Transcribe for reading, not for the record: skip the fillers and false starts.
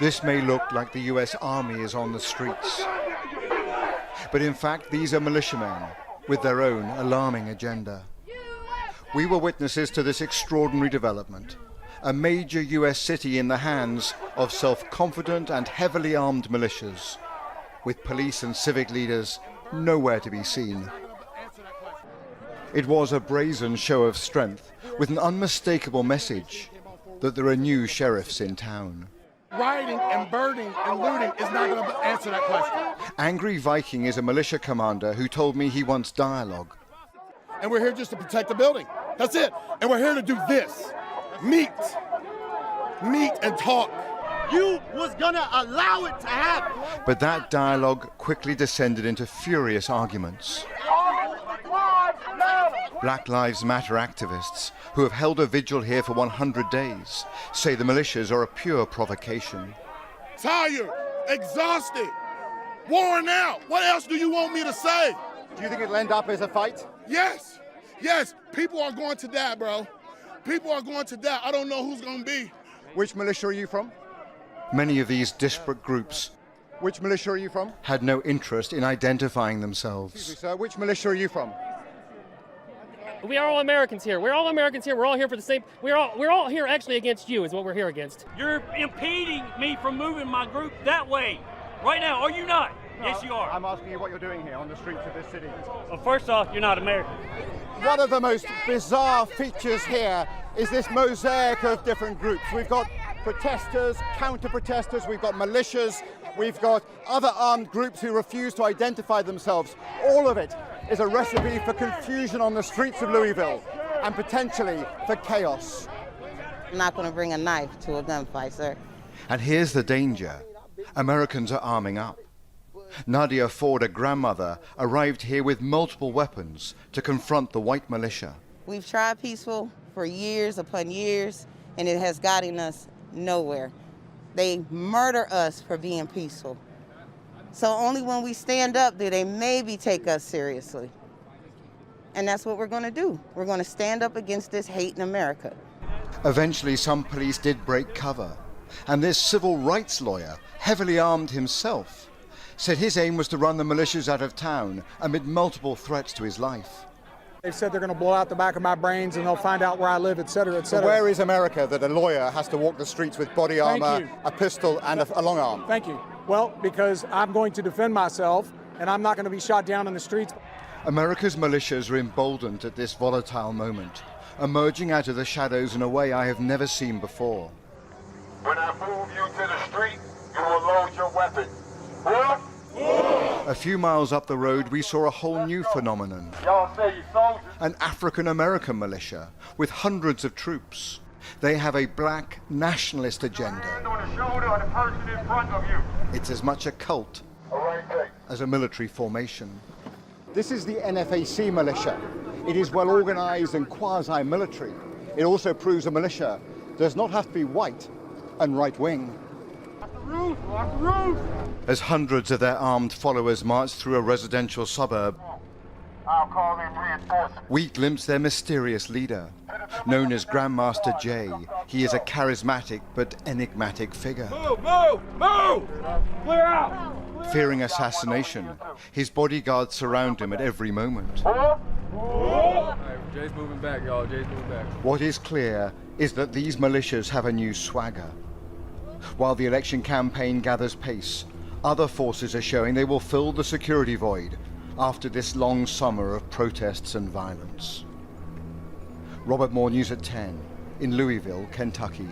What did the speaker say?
This may look like the US Army is on the streets, but in fact these are militiamen with their own alarming agenda. We were witnesses to this extraordinary development, a major US city in the hands of self-confident and heavily armed militias, with police and civic leaders nowhere to be seen. It was a brazen show of strength with an unmistakable message that there are new sheriffs in town. Rioting and burning and looting is not going to answer that question. Angry Viking is a militia commander who told me he wants dialogue. And we're here just to protect the building. That's it. And we're here to do this. Meet and talk. You was gonna allow it to happen. But that dialogue quickly descended into furious arguments. Black Lives Matter activists, who have held a vigil here for 100 days, say the militias are a pure provocation. Tired, exhausted, worn out. What else do you want me to say? Do you think it'll end up as a fight? Yes, people are going to die, bro. People are going to die. I don't know who's going to be. Which militia are you from? Many of these disparate groups Which militia are you from? had no interest in identifying Excuse me, themselves. sir. Which militia are you from? We are all Americans here. We're all Americans here. We're all here for the same. We're all here actually against you is what we're here against. You're impeding me from moving my group that way right now, are you not? Yes, you are. I'm asking you what you're doing here on the streets of this city. Well, first off, you're not American. One of the most bizarre features here is this mosaic of different groups. We've got protesters, counter-protesters, we've got militias, we've got other armed groups who refuse to identify themselves. All of it is a recipe for confusion on the streets of Louisville and potentially for chaos. I'm not going to bring a knife to a gunfight, sir. And here's the danger. Americans are arming up. Nadia Ford, a grandmother, arrived here with multiple weapons to confront the white militia. We've tried peaceful for years upon years, and it has gotten us nowhere. They murder us for being peaceful. So only when we stand up do they maybe take us seriously. And that's what we're going to do. We're going to stand up against this hate in America. Eventually, some police did break cover, and this civil rights lawyer, heavily armed himself, said his aim was to run the militias out of town amid multiple threats to his life. They've said they're going to blow out the back of my brains and they'll find out where I live, et cetera, et So cetera. where is America that a lawyer has to walk the streets with body armor, you. a pistol, and a long arm? Thank you. Well, because I'm going to defend myself and I'm not going to be shot down in the streets. America's militias are emboldened at this volatile moment, emerging out of the shadows in a way I have never seen before. When I move you to the street, you will load your weapon. A few miles up the road, we saw a whole new phenomenon. Y'all say you soldiers? An African-American militia with hundreds of troops. They have a black nationalist agenda. Hand on the shoulder of the person in front of you. It's as much a cult All right, take. as a military formation. This is the NFAC militia. It is well organized and quasi-military. It also proves a militia does not have to be white and right-wing. Lock the roof. As hundreds of their armed followers march through a residential suburb, I'll call in reinforcements. we glimpse their mysterious leader. Known as Grandmaster Jay, he is a charismatic but enigmatic figure. Move! Clear out! Fearing assassination, his bodyguards surround him at every moment. Jay's moving back, y'all. Jay's moving back. What is clear is that these militias have a new swagger. While the election campaign gathers pace, other forces are showing they will fill the security void after this long summer of protests and violence. Robert Moore, News at 10, in Louisville, Kentucky.